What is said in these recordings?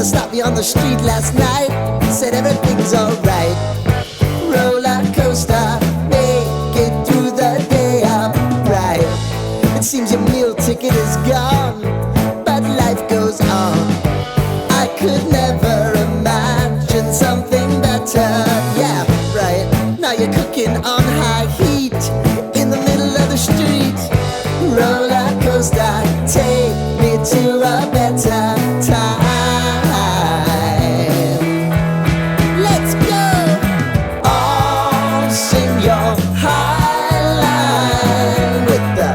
fella stopped me on the street last night, said everything's alright. Roller coaster, make it through the day upright. It seems your meal ticket is gone, but life goes on. I could never imagine something better. Yeah, right. Now you're cooking on high heat in the middle of the street. Roller coaster, take me to a better time. Let's go! All sing your high line with the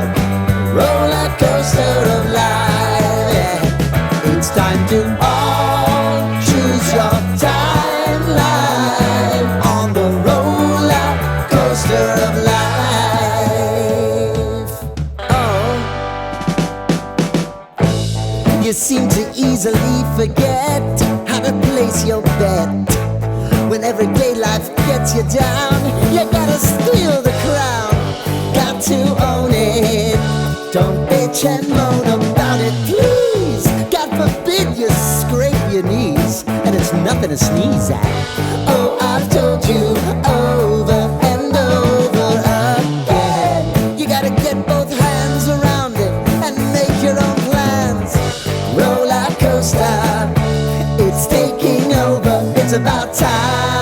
roller coaster of life. Yeah. It's time to all choose your timeline on the roller coaster of life. Oh, you seem to easily forget how to place your bet. When everyday life gets you down, you gotta steal the crown. Got to own it. Don't bitch and moan about it, please. God forbid you scrape your knees, and it's nothing to sneeze at. Oh, I've told you over and over again, you gotta get both hands around it and make your own plans. Roller coaster, it's taking over. It's about time.